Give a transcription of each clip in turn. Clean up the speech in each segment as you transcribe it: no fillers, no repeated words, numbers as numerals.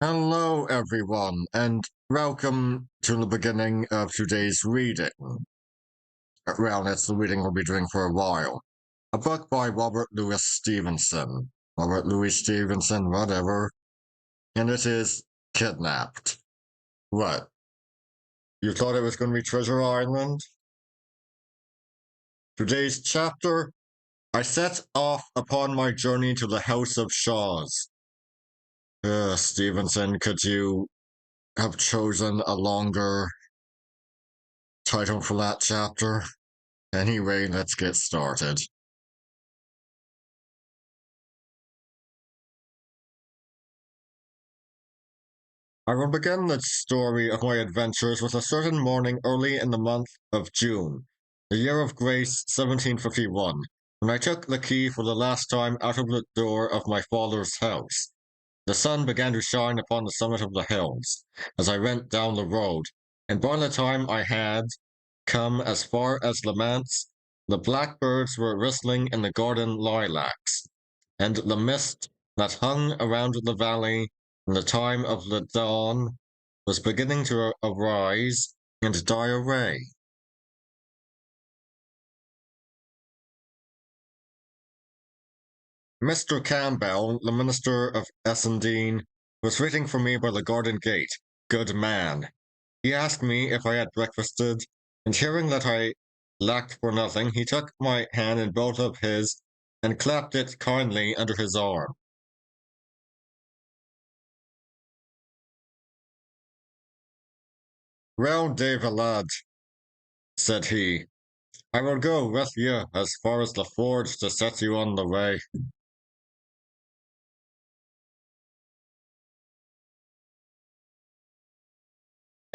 Hello, everyone, and welcome to the beginning of today's reading. Well, it's the reading we'll be doing for a while. A book by Robert Louis Stevenson. Robert Louis Stevenson, whatever. And it is Kidnapped. What? You thought it was going to be Treasure Island? Today's chapter, I set off upon my journey to the House of Shaws. Stevenson, could you have chosen a longer title for that chapter? Anyway, let's get started. I will begin the story of my adventures with a certain morning early in the month of June, the year of grace 1751, when I took the key for the last time out of the door of my father's house. The sun began to shine upon the summit of the hills as I went down the road, and by the time I had come as far as the manse, the blackbirds were whistling in the garden lilacs, and the mist that hung around the valley in the time of the dawn was beginning to arise and die away. Mr. Campbell, the minister of Essendine, was waiting for me by the garden gate. Good man. He asked me if I had breakfasted, and hearing that I lacked for nothing, he took my hand in both of his and clapped it kindly under his arm. Well, David, lad, said he, I will go with you as far as the forge to set you on the way.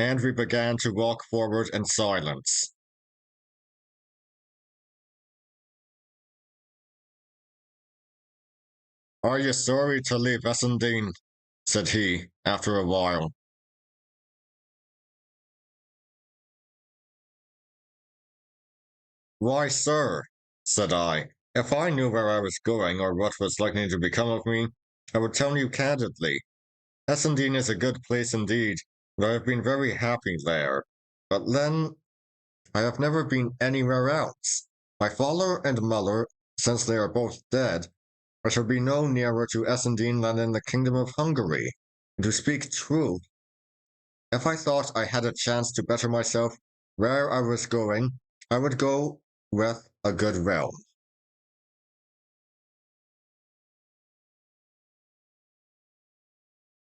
And we began to walk forward in silence. Are you sorry to leave Essendine? Said he, after a while. Why, sir, said I, if I knew where I was going or what was likely to become of me, I would tell you candidly. Essendine is a good place indeed, and I have been very happy there. But then, I have never been anywhere else. My father and mother, since they are both dead, I shall be no nearer to Essendine than in the kingdom of Hungary. And to speak truth, if I thought I had a chance to better myself where I was going, I would go with a good realm.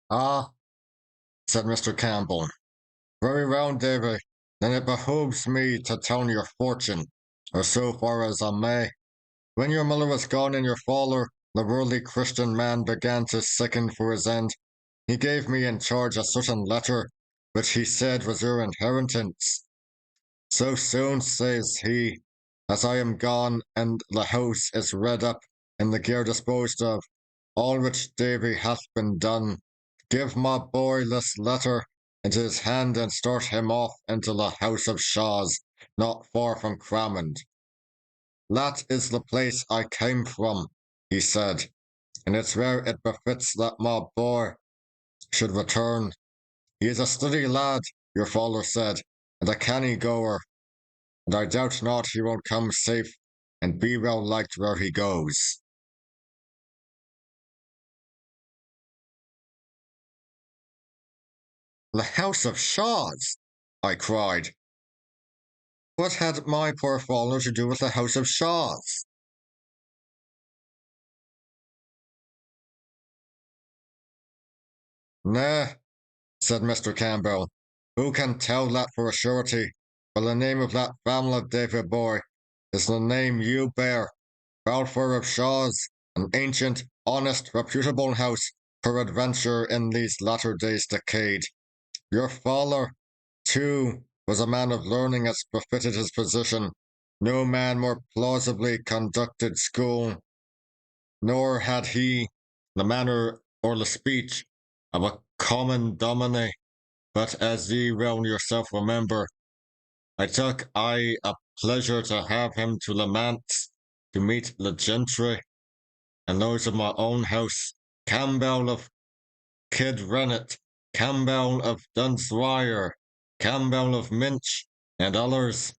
Ah, said Mr. Campbell. Very well, Davy. Then it behooves me to tell your fortune, or so far as I may. When your mother was gone and your father, the worldly Christian man, began to sicken for his end, he gave me in charge a certain letter, which he said was your inheritance. So soon, says he, as I am gone and the house is redd up and the gear disposed of, all which Davy hath been done, give my boy this letter into his hand and start him off into the house of Shaws, not far from Cramond. That is the place I came from, he said, and it's where it befits that my boy should return. He is a steady lad, your father said, and a canny goer, and I doubt not he will come safe and be well liked where he goes. The house of Shaws, I cried. What had my poor father to do with the house of Shaws? Nah, said Mr. Campbell. Who can tell that for a surety? But the name of that family, David boy, is the name you bear. Balfour of Shaws, an ancient, honest, reputable house, peradventure in these latter days decayed. Your father, too, was a man of learning as befitted his position. No man more plausibly conducted school, nor had he the manner or the speech of a common dominie. But as ye well yourself remember, I took a pleasure to have him to the manse to meet the gentry and those of my own house, Campbell of Kid Rennet, Campbell of Dunswire, Campbell of Minch, and others,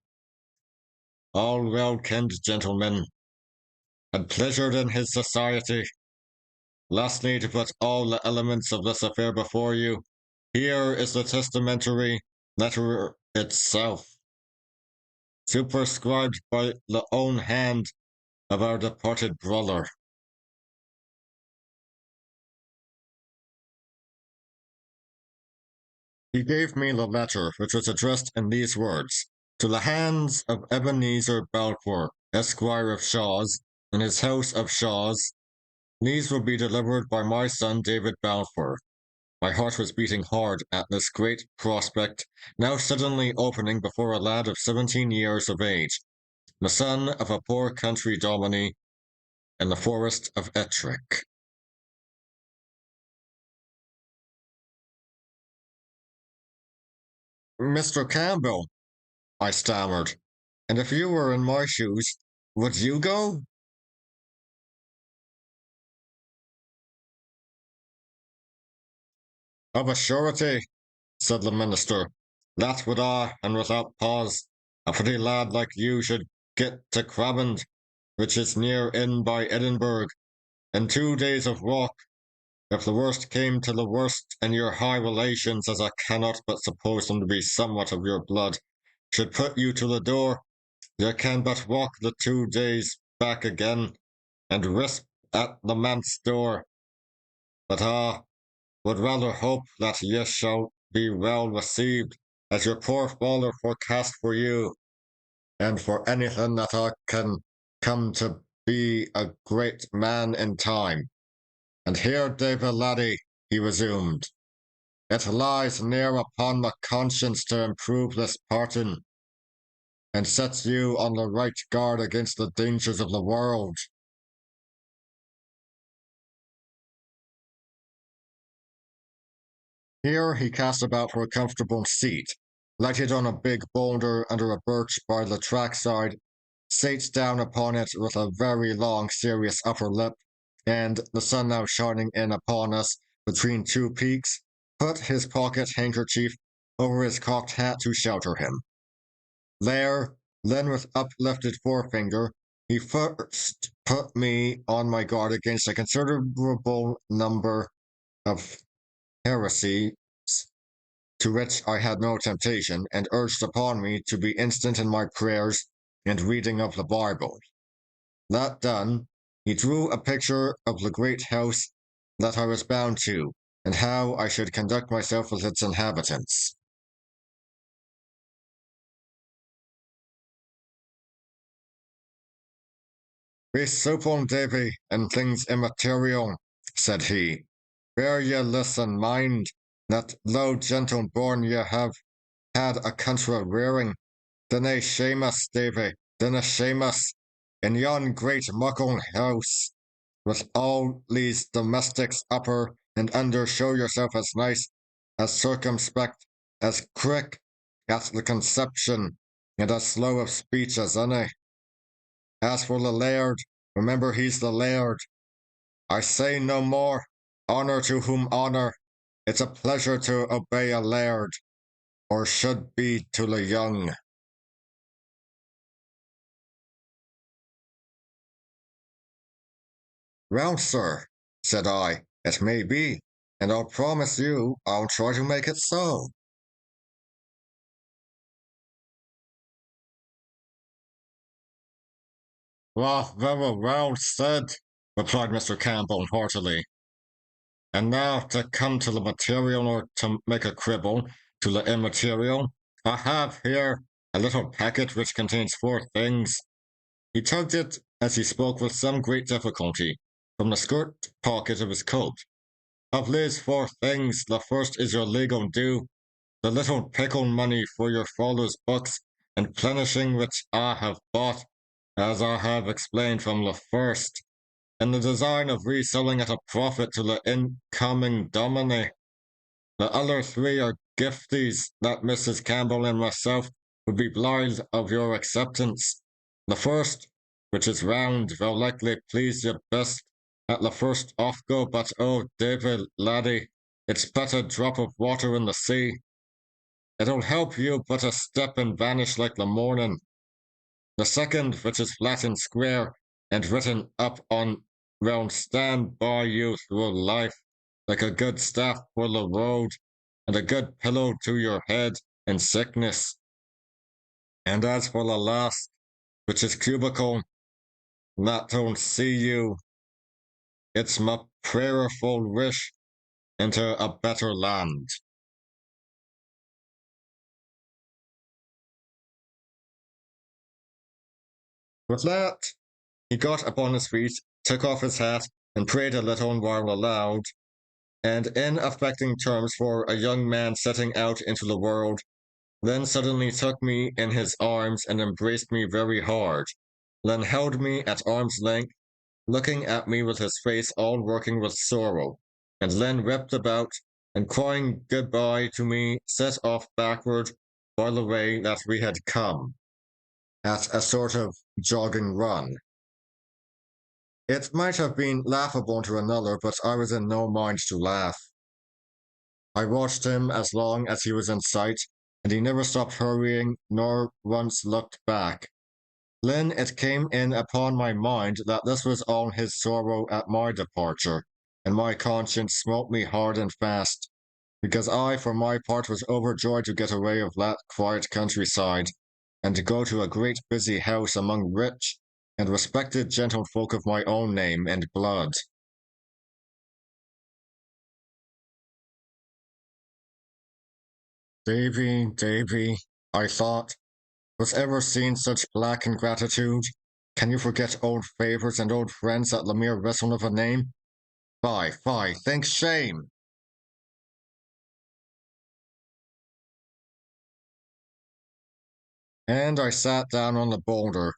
all well-kenned gentlemen, had pleasured in his society. Lastly, to put all the elements of this affair before you, here is the testamentary letter itself, superscribed by the own hand of our departed brother. He gave me the letter, which was addressed in these words: To the hands of Ebenezer Balfour, Esquire of Shaw's, in his house of Shaw's. These will be delivered by my son David Balfour. My heart was beating hard at this great prospect, now suddenly opening before a lad of 17 years of age, the son of a poor country dominie in the forest of Ettrick. Mr. Campbell, I stammered, and if you were in my shoes, would you go? Of a surety, said the minister, that would I, and without pause. A pretty lad like you should get to Craband, which is near in by Edinburgh, in 2 days of walk. If the worst came to the worst, and your high relations, as I cannot but suppose them to be somewhat of your blood, should put you to the door, you can but walk the 2 days back again, and risp at the manse door. But would rather hope that ye shall be well received, as your poor father forecast for you, and for anything that I can come to be a great man in time. And here, David laddie, he resumed, it lies near upon my conscience to improve this parting, and sets you on the right guard against the dangers of the world. Here he cast about for a comfortable seat, lighted on a big boulder under a birch by the trackside, sate down upon it with a very long, serious upper lip, and, the sun now shining in upon us between two peaks, put his pocket handkerchief over his cocked hat to shelter him. There, then with uplifted forefinger, he first put me on my guard against a considerable number of heresies to which I had no temptation, and urged upon me to be instant in my prayers and reading of the Bible. That done, he drew a picture of the great house that I was bound to, and how I should conduct myself with its inhabitants. Be supple, Davy, in things immaterial, said he. Bear ye listen, mind, that though gentle born ye have had a country rearing, dinna shame us, Davy, dinna shame us, in yon great muckle house, with all these domestics upper and under, show yourself as nice, as circumspect, as quick at the conception, and as slow of speech as any. As for the laird, remember he's the laird. I say no more. Honour to whom honour. It's a pleasure to obey a laird, or should be to the young. Well, sir, said I, it may be, and I'll promise you I'll try to make it so. Well, very well said, replied Mr. Campbell heartily. And now to come to the material, or to make a quibble to the immaterial, I have here a little packet which contains 4 things. He tugged it, as he spoke with some great difficulty, from the skirt pocket of his coat. Of these 4 things, the first is your legal due, the little pickle money for your father's books and plenishing which I have bought, as I have explained from the first, in the design of reselling at a profit to the incoming dominie. The other 3 are gifties that Mrs. Campbell and myself would be blithe of your acceptance. The first, which is round, will likely please you best at the first off go, but oh, David, laddie, it's but a drop of water in the sea. It'll help you but a step and vanish like the morning. The second, which is flat and square, and written up on round stand by you through life, like a good staff for the road, and a good pillow to your head in sickness. And as for the last, which is cubicle, that don't see you, it's my prayerful wish into a better land. With that, he got upon his feet, took off his hat, and prayed a little while aloud, and in affecting terms for a young man setting out into the world, then suddenly took me in his arms and embraced me very hard, then held me at arm's length, looking at me with his face all working with sorrow, and then whipped about, and crying good-bye to me, set off backward by the way that we had come, at a sort of jogging run. It might have been laughable to another, but I was in no mind to laugh. I watched him as long as he was in sight, and he never stopped hurrying, nor once looked back. Then it came in upon my mind that this was all his sorrow at my departure, and my conscience smote me hard and fast, because I, for my part, was overjoyed to get away of that quiet countryside, and to go to a great busy house among rich and respected gentlefolk of my own name and blood. Davy, Davy, I thought, was ever seen such black ingratitude? Can you forget old favours and old friends at the mere whistle of a name? Fie, fie, think shame! And I sat down on the boulder.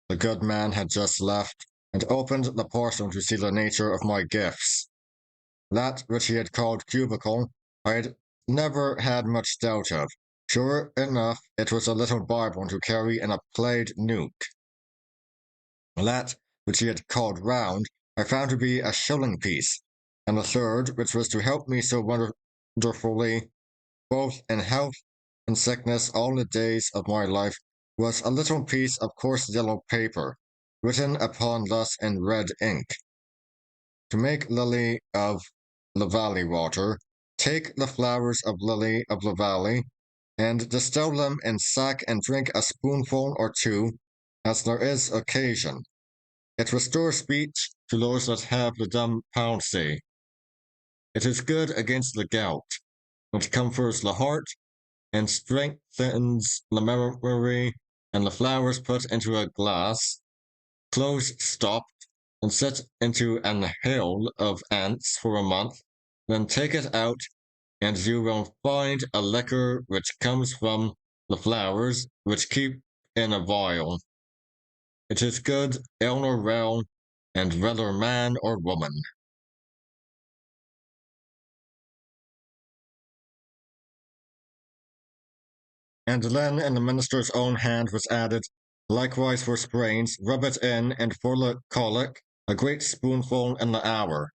The good man had just left, and opened the parcel to see the nature of my gifts. That which he had called cubicle, I had never had much doubt of. Sure enough, it was a little Bible to carry in a plaid nuke. That which he had called round, I found to be a shilling piece, and the third, which was to help me so wonderfully, both in health and sickness all the days of my life, was a little piece of coarse yellow paper, written upon thus in red ink. To make lily of the valley water, take the flowers of lily of the valley, and distill them in sack and drink a spoonful or two, as there is occasion. It restores speech to those that have the dumb palsy. It is good against the gout. It comforts the heart and strengthens the memory, and the flowers put into a glass, close stopped, and set into an hail of ants for a month, then take it out, and you will find a liquor which comes from the flowers, which keep in a vial. It is good, ill or well, and whether man or woman. And then in the minister's own hand was added, likewise for sprains, rub it in, and for the colic, a great spoonful in the hour.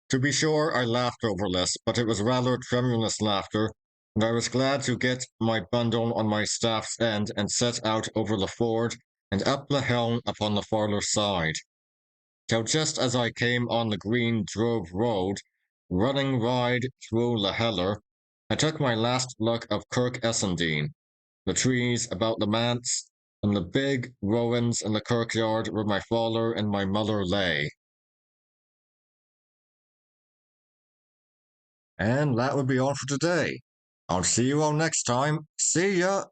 To be sure, I laughed over this, but it was rather tremulous laughter, and I was glad to get my bundle on my staff's end and set out over the ford and up the hill upon the farther side, till just as I came on the green drove road, running wide through the heather, I took my last look of Kirk Essendine, the trees about the manse, and the big ruins in the kirkyard where my father and my mother lay. And that would be all for today. I'll see you all next time. See ya!